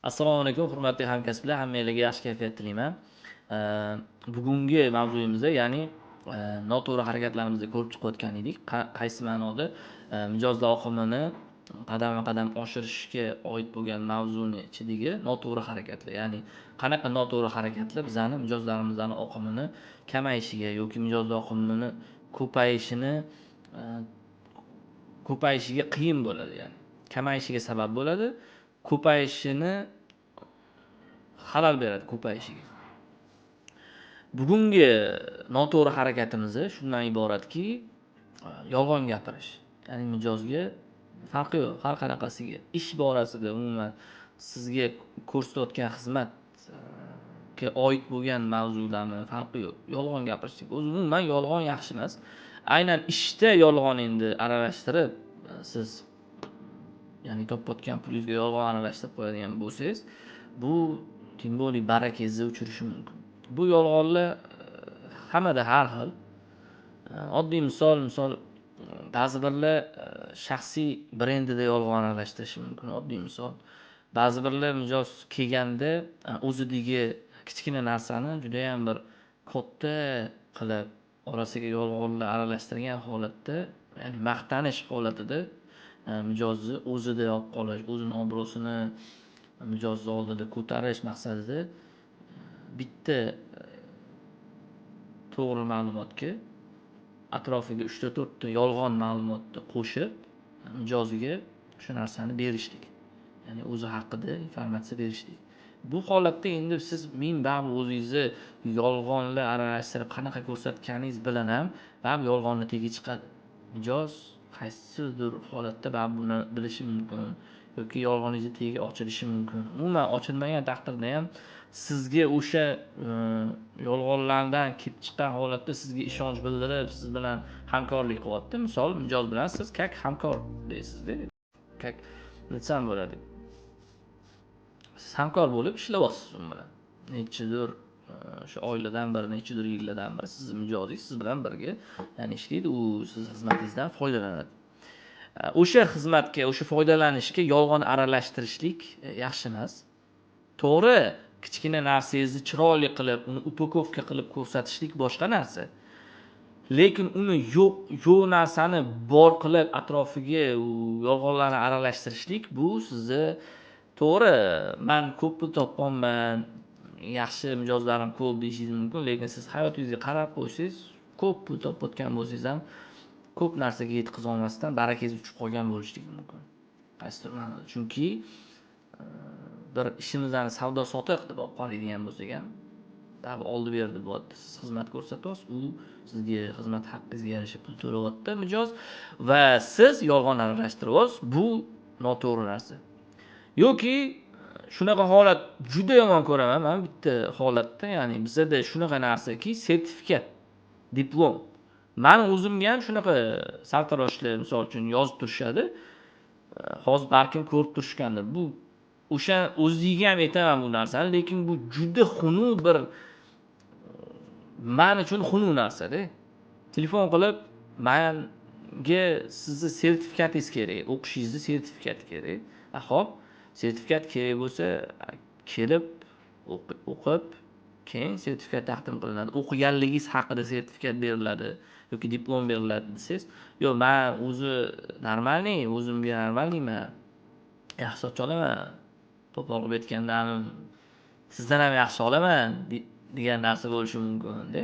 Assalomu alaykum, hurmatli hamkasblar, hammanglarga yaxshi kayfiyat tilayman. Bugungi mavzuyimizda, ya'ni noto'g'ri harakatlarimizni ko'rib chiqayotgan edik. Qaysi ma'noda mijozlar oqimini qadama-qadam oshirishga oid bo'lgan mavzuni ichidagi noto'g'ri harakatlar, ya'ni qanaqa noto'g'ri harakatlar bizani mijozlarimizni oqimini kamayishiga yoki mijozlar oqimini ko'payishini e, ko'payishiga qiyin bo'ladi, ya'ni kamayishiga sabab bo'ladi, ko'payishini xalal beradi ko'payishiga. Bugungi noto'g'ri harakatimiz shundan iboratki, yolg'on gapirish. Ya'ni mijozga farqi yo'q, har qanaqasiga ish borasida umuman sizga ko'rsatayotgan xizmatga oid bo'lgan mavzularni farqi yo'q. Yolg'on gapirishlik. O'zi umuman yolg'on yaxshi emas. Aynan ishda yolg'on endi aralashtirib siz ya'ni topayotgan pulingizga yolg'on aralashtirib qo'yadigan bo'lsangiz, bu tем более barakangizni o'chirishi mumkin. Bu yolg'onlar hammada har xil. Oddiy misol ba'zi birlar shaxsiy brendida yolg'on aralashtirishi mumkin. Oddiy misol. Ba'zi birlar mijoz kelganda o'zidagi kichkina narsani juda ham bir katta qilib orasiga yolg'onlar aralashtirgan holatda, ya'ni maqtanish holatida mijozni o'zida olib qolish, o'zini obro'sini mijoz oldida ko'tarish maqsadida bitta to'g'ri ma'lumotga atrofiga 3-4 ta yolg'on ma'lumotni qo'shib mijoziga shu narsani berishlik, ya'ni o'zi haqida informatsiya berishlik. Bu holatda endi siz baribir o'zingizni yolg'onlar aralashtirib qanaqa ko'rsatganingiz bilan ham baribir yolg'onni tegi chiqadi. Mijoz qaysidir holatda baribir buni bilishi mumkin yoki yolg'oningizni tegi ochilishi mumkin. Umuman ochilmagan taqdirda ham sizga o'sha yolg'onlardan kelib chiqqan holatda sizga ishonch bildirib, siz bilan hamkorlik qilyapti. Misol, mijoz bilan siz kak hamkor deysizda. Kak desam bo'ladi. Siz hamkor bo'lib ishlayapsiz u bilan. Nechidir shu oiladan biri, nechidir yillardan beri sizning mijozingiz siz bilan birga, ya'ni ishlaydi, u siz xizmatingizdan foydalanadi. O'sha xizmatga, o'sha foydalanishga yolg'on aralashtirishlik yaxshi emas. To'g'ri, kichkina narsangizni chiroyli qilib, uni upakovka qilib ko'rsatishlik boshqa narsa. Lekin uni yo'q narsani bor qilib atrofiga yolg'onlarni aralashtirishlik, bu sizni to'g'ri, men ko'p pul topganman, yaxshi mijozlarim ko'p deyishingiz mumkin, lekin siz hayotingizga qarab qo'ysangiz, ko'p pul topayotgan bo'lsangiz ham ko'p narsaga yetkiza olmasdan barakangiz uchib qolgan bo'lishligi mumkin. Qaysidir ma'noda. Chunki bir ishimizni savdo sotiq deb olib qaraydigan bo'lsak ham, baribir oldi-berdi bo'lyapti. Siz xizmat ko'rsatyapsiz, u sizga xizmat haqqingizga yarasha pul to'layapti mijoz va siz yolg'on aralashtiryapsiz. Bu noto'g'ri narsa. Yoki shunaqa holat juda yomon ko'raman men bitta holatda, ya'ni bizda shunaqa narsaki, sertifikat, diplom. Meni o'zimga ham shunaqa sartaroshlar misol uchun yozib turishadi. Hozir balkim ko'rib turishgandir. Bu o'sha o'ziga ham aytaman bu narsani, lekin bu juda xunuk bir men uchun xunuk narsa-da. Telefon qilib, menga sizni sertifikatingiz kerak, o'qishingizni sertifikati kerak. Xo'p, sertifikat kerak bo'lsa, kelib o'qib, keyin sertifikat taqdim qilinadi. O'qiganligingiz haqida sertifikat beriladi yoki diplom beriladi desangiz, yo'q, men o'zi normalniy, o'zimga normalniyman. Yaxshi socha olaman. To'pol qilib aytganda, sizdan ham yaxshi olaman degan narsa bo'lishi mumkin-da.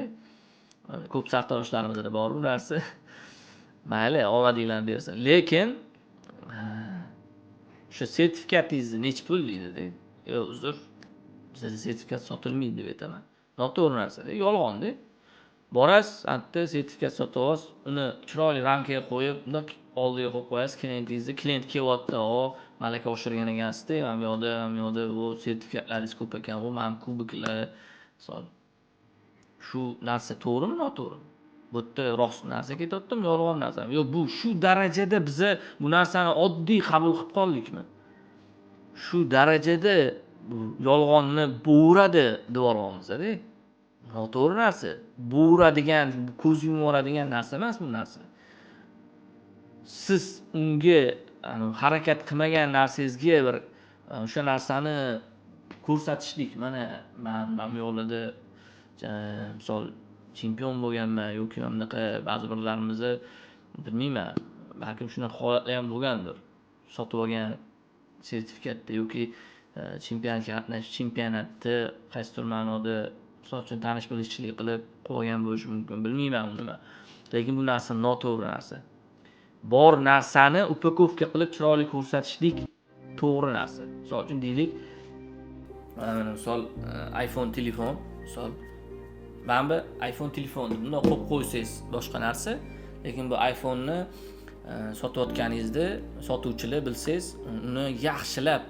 Ko'p sartaroshlarımizda bor bu narsa. Mayli, omadinglarni bersin. Lekin shu sertifikatingizni necha pul deydi-da. Yo'q, uzr. Bizda sertifikat sotilmaydi deb aytaman. Noto'g'ri narsa-da, yolg'on-da. Borasiz, anta sertifikat sotib olasiz, uni chiroyli ramkaga qo'yib, bundoq oldiga qo'yib qo'yasiz klientingizni. Klient kelyapti, malaka oshirgan ekansizda, mana bu yoqda bu sertifikatlaringiz ko'p ekan, bu men kubiklar. Misol shu narsa to'g'rimi, noto'g'rimi? Bu yerda rost narsa ketyaptimi, yolg'on narsami? Yo'q, bu shu darajada biza bu narsani oddiy qabul qilib qoldikmi? Shu darajada bu yolg'onni bo'radi deb olamiz-da. Noto'g'ri narsa. Bo'radigan, ko'z yuvoradigan narsa emas bu narsa. Siz unga harakat qilmagan narsangizga bir o'sha narsani ko'rsatishlik. Mana men bu yo'lida misol chempion bo'lganman yoki mana bunaqa ba'zi birlarimizni bilmayman, balkim shunaqa holatlar ham bo'lgandir. Sotib olgan sertifikatda yoki chempionatda qaysidir ma'noda misol uchun tanish bilishchilik qilib qo'ygan bo'lishi mumkin. Bilmayman uni. Lekin bu narsa noto'g'ri narsa. Bor narsani upakovka qilib chiroyli ko'rsatishlik to'g'ri narsa. Misol uchun deylik, misol iPhone telefon, misol mana bu iPhone telefonni bundoq qo'yib qo'ysangiz boshqa narsa, lekin bu iPhone-ni sotayotganingizda sotuvchilar bilsangiz, uni yaxshilab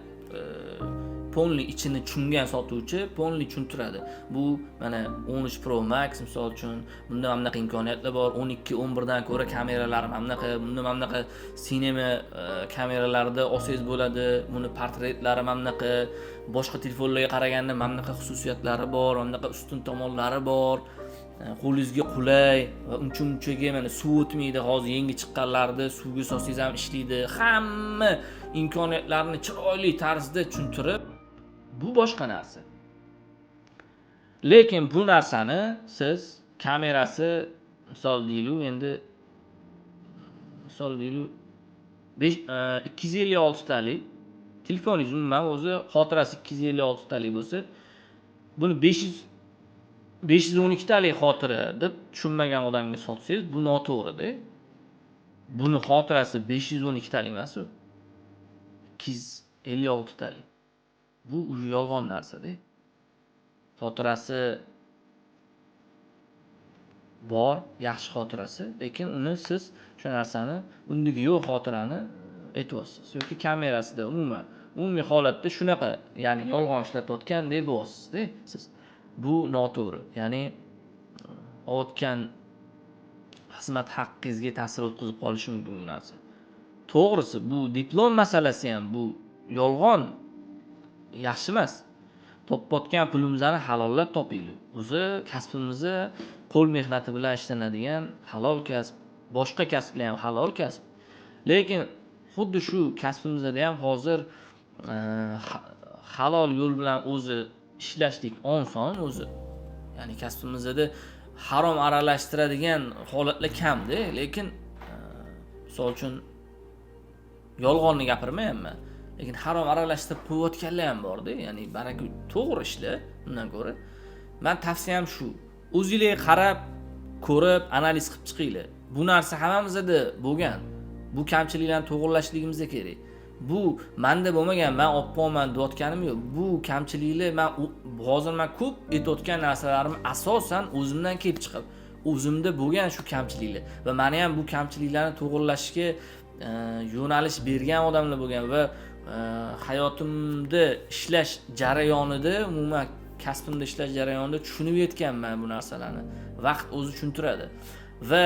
polni ichini tushungan sotuvchi polni tushuntiradi. Bu mana 13 Pro Max misol uchun bunda mana bunaqa imkoniyatlar bor. 12, 11 dan ko'ra kameralari mana bunaqa, bunda mana bunaqa sinema kameralarida olsangiz bo'ladi. Buni portretlari mana bunaqa, boshqa telefonlarga qaraganda mana bunaqa xususiyatlari bor, mana bunaqa ustun tomonlari bor. Qo'lingizga qulay va uncha-munchaga mana suv o'tmaydi. Hozir yangi chiqqanlarda suvga solsangiz ham ishlaydi. Hamma imkoniyatlarni chiroyli tarzda tushuntirib, bu boshqa narsa. Lekin bu narsani siz kamerasi misol deylik, endi misol deylik 256 talik telefoningiz umuman o'zi xotirasi 256 talik bo'lsa, buni 512 talik xotira deb tushunmagan odamga sotsangiz, bu noto'g'ri-da. Buni xotirasi 512 talik emas u. 256 talik. Bu yolg'on narsa-da. Xotirasi bor, yaxshi xotirasi, lekin uni siz o'sha narsani undagi yo'q xotirani aytyapsiz yoki kamerasida umumiy holatda shunaqa, ya'ni yolg'on ishlatayotgandek bo'lyapsiz-da siz. Bu noto'g'ri. Ya'ni olayotgan xizmat haqqingizga ta'sir o'tkazib qolishi mumkin bu narsa. To'g'risi, bu diplom masalasi ham bu yolg'on yaxshi emas. Topayotgan pulimizni halollab topaylik. O'zi kasbimizni qo'l mehnati bilan ishlanadigan halol kasb, boshqa kasblar ham halol kasb. Lekin xuddi shu kasbimizda ham hozir halol yo'l bilan o'zi ishlashlik oson o'zi. Ya'ni kasbimizda harom aralashtiradigan holatlar kamda, lekin misol uchun yolg'onni gapirmayapman. Lekin harom aralashtirib qo'yayotganlar ham bor-da, ya'ni baraka to'g'ri ishlar undan ko'ra. Men tavsiyam shu. O'zingizga qarab, ko'rib, analiz qilib chiqinglar. Bu narsa hammamizda bo'lgan. Bu kamchiliklarni to'g'rilashligimiz kerak. Bu menda bo'lmagan, men olib qo'yman deyotganim yo'q. Bu kamchiliklar hozir men ko'p aytayotgan narsalarim asosan o'zimdan kelib chiqib, o'zimda bo'lgan shu kamchiliklar va meni ham bu kamchiliklarni to'g'rilashga yo'nalish bergan odamlar bo'lgan va hayotimda ishlash jarayonida, umuman kasbimda ishlash jarayonida tushunib yetganman bu narsalarni. Vaqt o'zi tushuntiradi. Va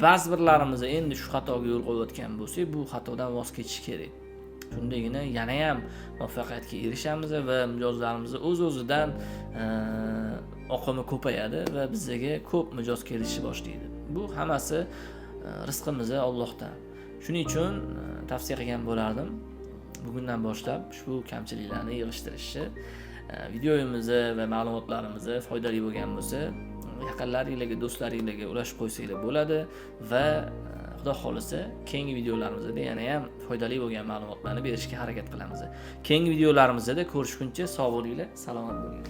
ba'zi birlarimiz endi shu xatoga yo'l qo'yayotgan bo'lsak, bu xatodan voz kechish kerak. Shundagina yana ham muvaffaqiyatga erishamiz va mijozlarimiz o'z-o'zidan oqimi ko'payadi va bizga ko'p mijoz kelishi boshlaydi. Bu hammasi rizqimiz Allohdan. Shuning uchun tavsiya qilgan bo'lardim. Bugundan boshlab ushbu kamchiliklarni yig'ishtirishni, videoyimizni va ma'lumotlarimizni foydali bo'lgan bo'lsa, yaqinlaringizga, do'stlaringizga ulashib qo'ysanglar bo'ladi va Xudo xolisa keyingi videolarimizda yana ham foydali bo'lgan ma'lumotlarni berishga harakat qilamiz. Keyingi videolarimizda ko'rishguncha sog' bo'linglar, salomat bo'linglar.